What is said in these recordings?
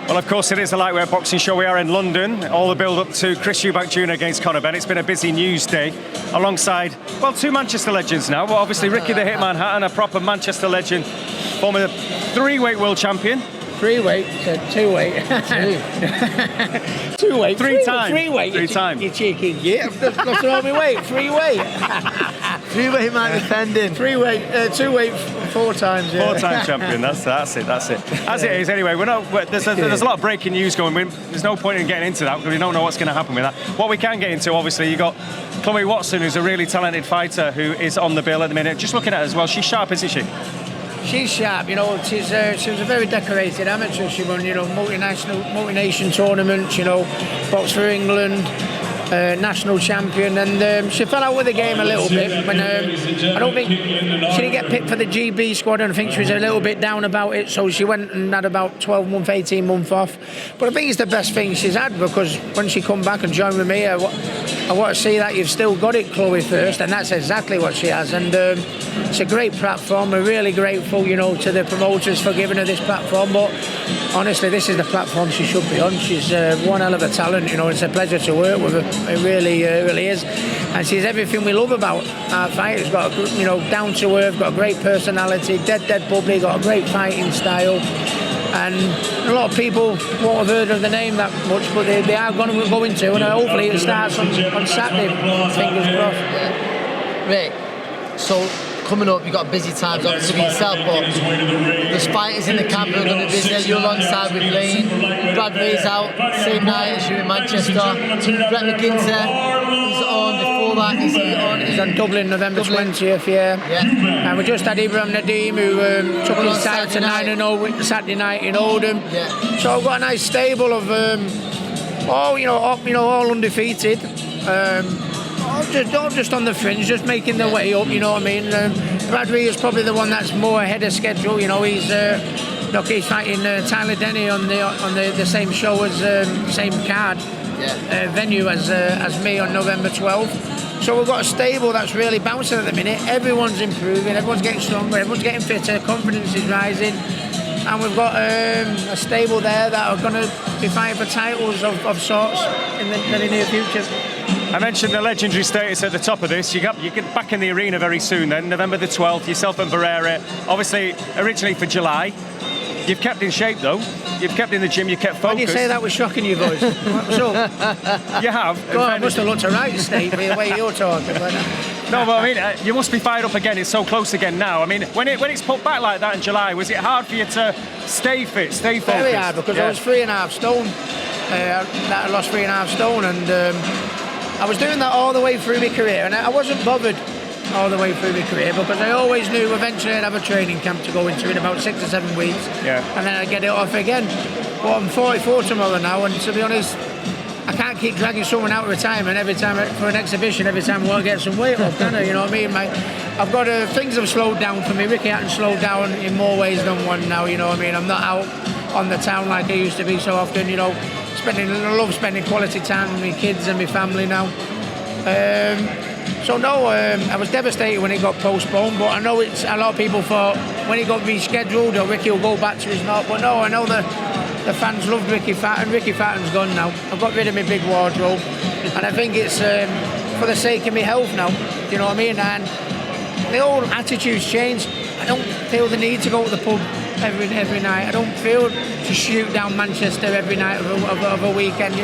Well, of course, it is a lightweight boxing show. We are in London. All the build-up to Chris Eubank Jr. against Conor Benn. It's been a busy news day alongside, well, two Manchester legends now. Well, obviously, Ricky the Hitman Hatton, a proper Manchester legend, former three-weight world champion. Three-weight, two-weight. Two-weight. Three times. Three-weight. Three times. You cheeky git. I've lost all my weight. Three-weight. Three-weight man defending. Three-weight, two-weight, four times. Yeah. Four-time champion. That's it. As it is, anyway. There's a lot of breaking news going. There's no point in getting into that because we don't know what's going to happen with that. What we can get into, obviously, you got Chloe Watson, who's a really talented fighter, who is on the bill at the minute. Just looking at her as well, she's sharp, isn't she? She's sharp, she was a very decorated amateur. She won, multi-nation tournaments, boxed for England, national champion, and she fell out with the game a little bit. When I don't think she didn't get picked for the GB squad, and I think she was a little bit down about it. So she went and had about 12 months, 18 months off. But I think it's the best thing she's had because when she come back and join with me, I want to see that you've still got it, Chloe, first, and that's exactly what she has. And it's a great platform. We're really grateful, to the promoters for giving her this platform. But honestly, this is the platform she should be on. She's one hell of a talent. It's a pleasure to work with her. It really is. And she's everything we love about our fight. She's got, down to earth, got a great personality, dead bubbly, got a great fighting style. And a lot of people won't have heard of the name that much, but they are going to go into, and hopefully it starts on Saturday. Fingers crossed. Rick, so coming up, you've got busy times obviously for yourself, but there's fighters in the camp who are going to be busy. You're alongside with Lane. Brad Ray's out same night as you in Manchester. Brett McGuinness, he's on before that. He's on Dublin, November 20th, yeah. And we just had Ibrahim Nadeem, who took his side to 9-0 Saturday night in Oldham. Yeah. So I've got a nice stable of all undefeated. Just on the fringe, just making their way up, you know what I mean? Brad Ray is probably the one that's more ahead of schedule, he's fighting Tyler Denny on the same show as same card venue as me on November 12th. So we've got a stable that's really bouncing at the minute. Everyone's improving, everyone's getting stronger, everyone's getting fitter, confidence is rising. And we've got a stable there that are going to be fighting for titles of sorts in the near future. I mentioned the legendary status at the top of this. You get back in the arena very soon then, November the 12th, yourself and Barrera. Obviously, originally for July. You've kept in shape though. You've kept in the gym, you kept focused. When you say that, we're shocking you boys. So, you have. God, I must have looked a right state with the way you're talking. No, but I mean, you must be fired up again. It's so close again now. I mean, when it's put back like that in July, was it hard for you to stay fit, stay focused? Very hard, because I was 3.5 stone. I lost 3.5 stone, and I was doing that all the way through my career, and I wasn't bothered all the way through my career because I always knew eventually I'd have a training camp to go into in about 6 or 7 weeks, and then I'd get it off again. But I'm 44 tomorrow now, and to be honest, I can't keep dragging someone out of retirement every time for an exhibition, every time I want to get some weight off, can I? You know what I mean? I've got things have slowed down for me. Ricky Hatton slowed down in more ways than one now, you know what I mean? I'm not out on the town like I used to be so often, I love spending quality time with my kids and my family now. I was devastated when it got postponed, but I know it's a lot of people thought when it got rescheduled or Ricky will go back to his knot, but no, I know the fans loved Ricky Hatton. Ricky Hatton's gone now. I've got rid of my big wardrobe, and I think it's for the sake of my health now, you know what I mean? And the whole attitude's changed. I don't feel the need to go to the pub every night. I don't feel to shoot down Manchester every night of a weekend.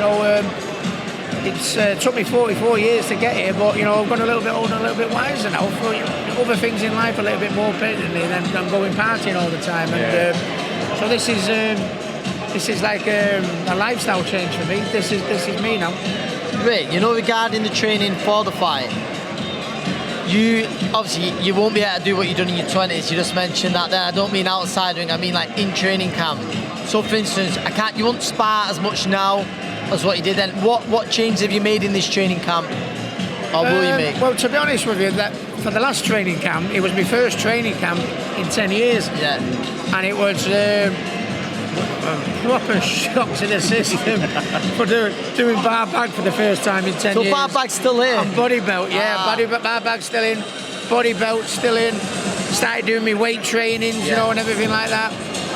It's took me 44 years to get here, but I've gone a little bit older, a little bit wiser now. For other things in life a little bit more pertinently than I'm going partying all the time. And so this is like a lifestyle change for me. This is me now. Rick, regarding the training for the fight, you won't be able to do what you've done in your 20s. You just mentioned that there. I don't mean outside ring, I mean like in training camp. So for instance, you won't spar as much now as what you did then. What changes have you made in this training camp, or will you make? Well, to be honest with you, that for the last training camp, it was my first training camp in 10 years. Yeah. And it was a proper shock to the system for doing bar bag for the first time in 10 years. So bar bag's still in? And body belt, bar bag's still in, body belt still in. Started doing my weight trainings, and everything like that.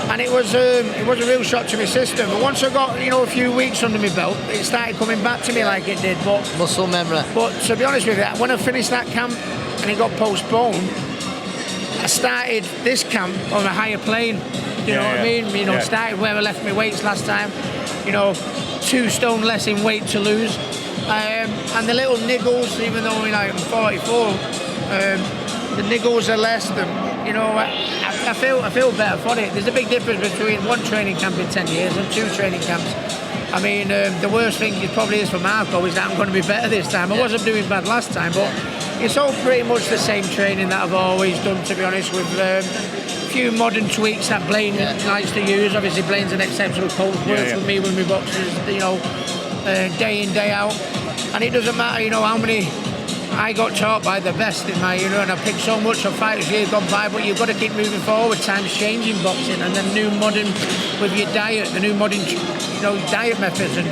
And it was a real shock to my system. But once I got, a few weeks under my belt, it started coming back to me like it did. But muscle memory. But to be honest with you, when I finished that camp and it got postponed, I started this camp on a higher plane. You know what I mean? Started where I left my weights last time. 2 stone less in weight to lose. And the little niggles, even though I'm 44, the niggles are less. I feel better for it. There's a big difference between 1 training camp in 10 years and 2 training camps. I mean, the worst thing it probably is for Marco is that I'm going to be better this time. I wasn't doing bad last time, but it's all pretty much the same training that I've always done, to be honest, with a few modern tweaks that Blaine likes to use. Obviously, Blaine's an exceptional coach, works with me with my boxers, day in, day out. And it doesn't matter, how many... I got taught by the best in my, and I picked so much of fighters years gone by, but you've got to keep moving forward. Times changing boxing, and the new modern, with your diet, the new modern, diet methods and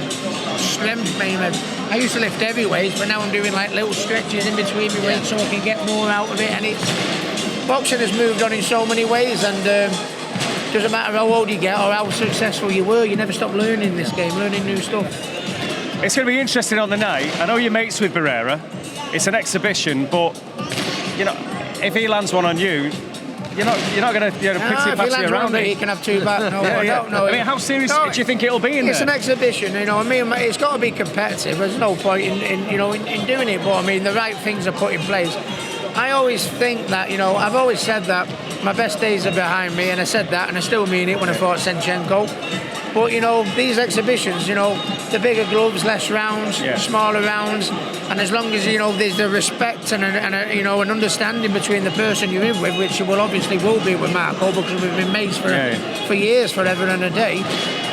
strength methods. I used to lift heavy weights, but now I'm doing like little stretches in between my weights so I can get more out of it. And boxing has moved on in so many ways, and doesn't matter how old you get or how successful you were, you never stop learning this game, learning new stuff. It's going to be interesting on the night. I know you're mates with Barrera. It's an exhibition, but if he lands one on you, you're not going to put your battery around it. He can have 2 back. No, I don't know. I mean, how serious do you think it'll be in there? It's an exhibition, it's got to be competitive. There's no point in doing it, but I mean, the right things are put in place. I always think that, I've always said that my best days are behind me, and I said that, and I still mean it when I fought Senchenko. But, these exhibitions, the bigger gloves, less rounds, smaller rounds, and as long as, there's the respect and an understanding between the person you're in with, which you obviously will be with Marco, because we've been mates for years, forever and a day,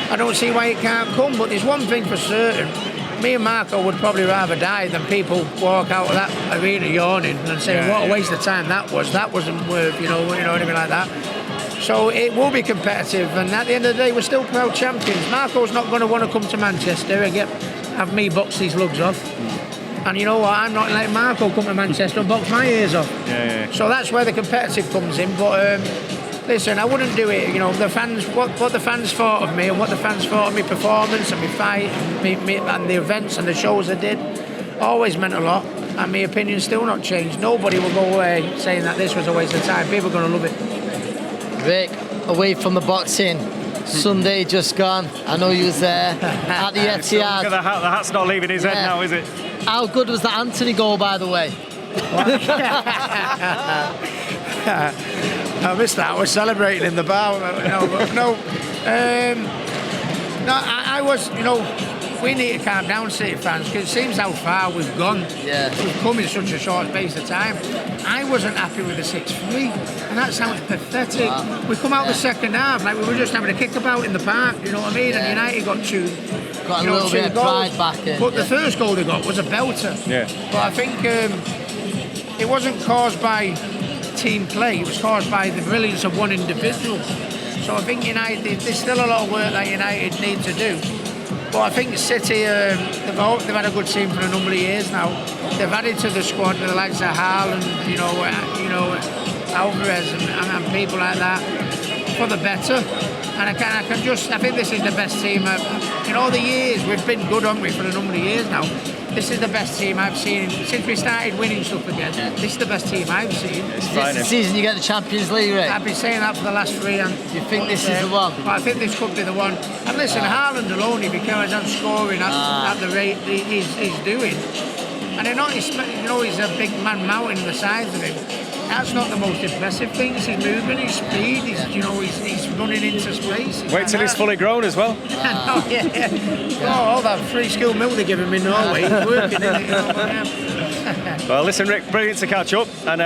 I don't see why it can't come. But there's one thing for certain. Me and Marco would probably rather die than people walk out of that arena yawning and saying, what a waste of time that was. That wasn't worth, anything like that. So it will be competitive, and at the end of the day, we're still proud champions. Marco's not going to want to come to Manchester and have me box these lugs off. And you know what? I'm not letting Marco come to Manchester and box my ears off. So that's where the competitive comes in. But listen, I wouldn't do it. The fans, what the fans thought of me and what the fans thought of my performance and my fight and the events and the shows I did always meant a lot. And my opinion's still not changed. Nobody will go away saying that this was a waste of time. People are going to love it. Rick, away from the boxing, Sunday just gone. I know you was there at the Etihad. Look at the hat. The hat's not leaving his head now, is it? How good was the Anthony goal, by the way? I missed that. I was celebrating in the bar. I was, we need to calm down, City fans, because it seems how far we've gone. We've come in such a short space of time. I wasn't happy with the 6-3, and that sounds pathetic. We come out the second half like we were just having a kickabout in the park, you know what I mean? And United got a little bit of pride back in. But the first goal they got was a belter. But I think it wasn't caused by team play, it was caused by the brilliance of one individual. So I think United, there's still a lot of work that United need to do. But I think City, they've had a good team for a number of years now. They've added to the squad with the likes of Haaland, Alvarez and people like that for the better. And I think this is the best team. In all the years, we've been good, haven't we, for a number of years now. This is the best team I've seen since we started winning stuff again. This is the best team I've seen. Is this the season you get the Champions League, Rick? I've been saying that for the last 3. And you think this is the one? I think this could be the one. And listen, Haaland alone, if he carries on scoring at the rate he's doing, and he's a big man mountain the size of him. That's not the most impressive thing. It's his movement, his speed. He's running into space. Wait till he's fully grown as well. All that free skill milk they give him in Norway, he's working in it. Well, listen, Rick, brilliant to catch up, and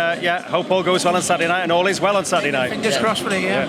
hope all goes well on Saturday night, and all is well on Saturday night. Fingers crossed for it, yeah.